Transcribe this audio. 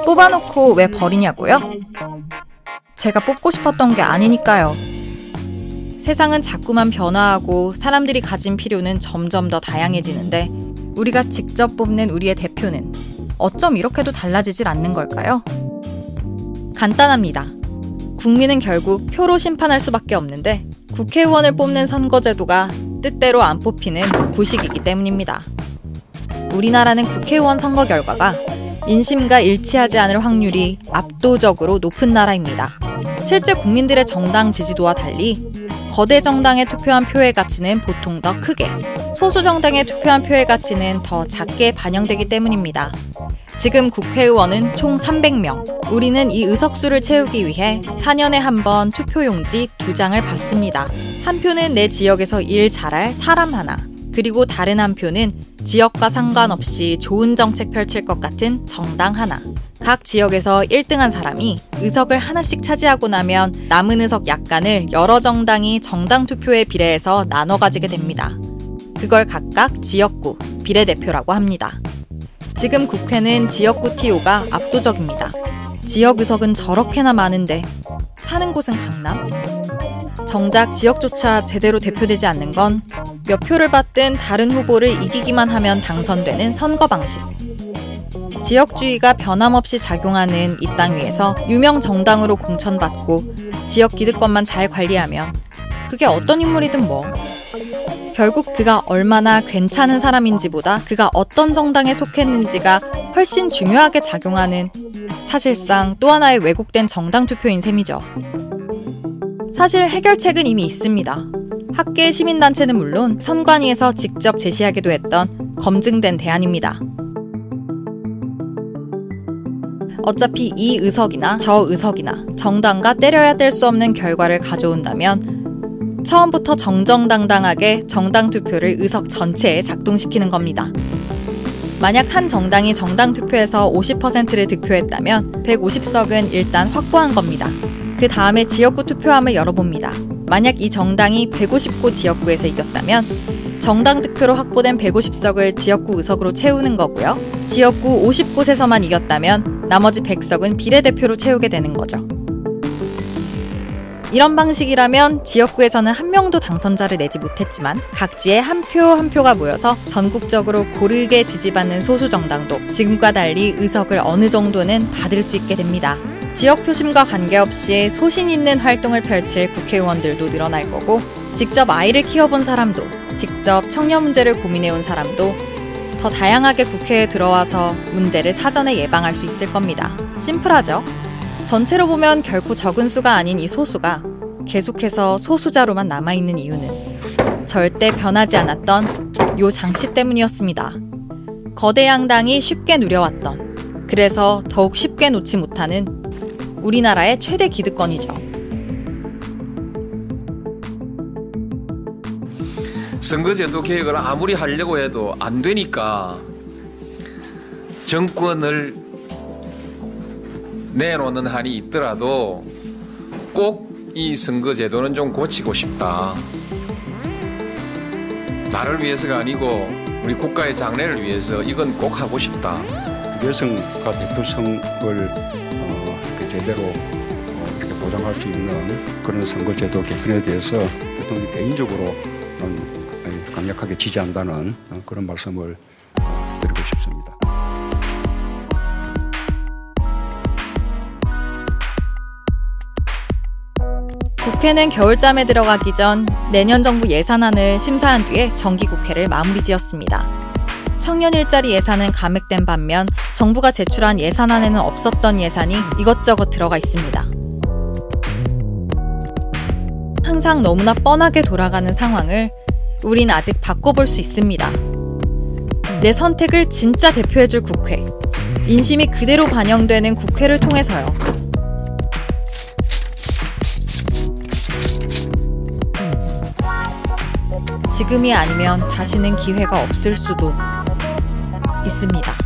뽑아놓고 왜 버리냐고요? 제가 뽑고 싶었던 게 아니니까요. 세상은 자꾸만 변화하고 사람들이 가진 필요는 점점 더 다양해지는데 우리가 직접 뽑는 우리의 대표는 어쩜 이렇게도 달라지질 않는 걸까요? 간단합니다. 국민은 결국 표로 심판할 수밖에 없는데 국회의원을 뽑는 선거제도가 뜻대로 안 뽑히는 구식이기 때문입니다. 우리나라는 국회의원 선거 결과가 민심과 일치하지 않을 확률이 압도적으로 높은 나라입니다. 실제 국민들의 정당 지지도와 달리 거대 정당에 투표한 표의 가치는 보통 더 크게, 소수 정당에 투표한 표의 가치는 더 작게 반영되기 때문입니다. 지금 국회의원은 총 300명. 우리는 이 의석수를 채우기 위해 4년에 한 번 투표용지 2장을 받습니다. 한 표는 내 지역에서 일 잘할 사람 하나, 그리고 다른 한 표는 지역과 상관없이 좋은 정책 펼칠 것 같은 정당 하나. 각 지역에서 1등한 사람이 의석을 하나씩 차지하고 나면 남은 의석 약간을 여러 정당이 정당 투표에 비례해서 나눠 가지게 됩니다. 그걸 각각 지역구, 비례대표라고 합니다. 지금 국회는 지역구 TO가 압도적입니다. 지역 의석은 저렇게나 많은데 사는 곳은 강남? 정작 지역조차 제대로 대표되지 않는 건 몇 표를 받든 다른 후보를 이기기만 하면 당선되는 선거 방식. 지역주의가 변함없이 작용하는 이 땅 위에서 유명 정당으로 공천받고 지역 기득권만 잘 관리하면 그게 어떤 인물이든 뭐. 결국 그가 얼마나 괜찮은 사람인지보다 그가 어떤 정당에 속했는지가 훨씬 중요하게 작용하는 사실상 또 하나의 왜곡된 정당 투표인 셈이죠. 사실 해결책은 이미 있습니다. 학계 시민단체는 물론 선관위에서 직접 제시하기도 했던 검증된 대안입니다. 어차피 이 의석이나 저 의석이나 정당과 때려야 뗄 수 없는 결과를 가져온다면 처음부터 정정당당하게 정당 투표를 의석 전체에 작동시키는 겁니다. 만약 한 정당이 정당 투표에서 50%를 득표했다면 150석은 일단 확보한 겁니다. 그 다음에 지역구 투표함을 열어봅니다. 만약 이 정당이 150구 지역구에서 이겼다면 정당 득표로 확보된 150석을 지역구 의석으로 채우는 거고요. 지역구 50곳에서만 이겼다면 나머지 100석은 비례대표로 채우게 되는 거죠. 이런 방식이라면 지역구에서는 한 명도 당선자를 내지 못했지만 각지에 한 표 한 표가 모여서 전국적으로 고르게 지지받는 소수 정당도 지금과 달리 의석을 어느 정도는 받을 수 있게 됩니다. 지역 표심과 관계없이 소신 있는 활동을 펼칠 국회의원들도 늘어날 거고 직접 아이를 키워본 사람도, 직접 청년 문제를 고민해온 사람도 더 다양하게 국회에 들어와서 문제를 사전에 예방할 수 있을 겁니다. 심플하죠? 전체로 보면 결코 적은 수가 아닌 이 소수가 계속해서 소수자로만 남아있는 이유는 절대 변하지 않았던 요 장치 때문이었습니다. 거대 양당이 쉽게 누려왔던, 그래서 더욱 쉽게 놓지 못하는 우리나라의 최대 기득권이죠. 선거제도 개혁을 아무리 하려고 해도 안 되니까 정권을 내놓는 한이 있더라도 꼭 이 선거제도는 좀 고치고 싶다. 나를 위해서가 아니고 우리 국가의 장래를 위해서 이건 꼭 하고 싶다. 여성과 대표성을 제대로 이렇게 보장할 수 있는 그런 선거제도 개편에 대해서 대통령이 개인적으로 강력하게 지지한다는 그런 말씀을 드리고 싶습니다. 국회는 겨울잠에 들어가기 전 내년 정부 예산안을 심사한 뒤에 정기국회를 마무리 지었습니다. 청년 일자리 예산은 감액된 반면 정부가 제출한 예산안에는 없었던 예산이 이것저것 들어가 있습니다. 항상 너무나 뻔하게 돌아가는 상황을 우린 아직 바꿔볼 수 있습니다. 내 선택을 진짜 대표해줄 국회, 민심이 그대로 반영되는 국회를 통해서요. 지금이 아니면 다시는 기회가 없을 수도 있습니다.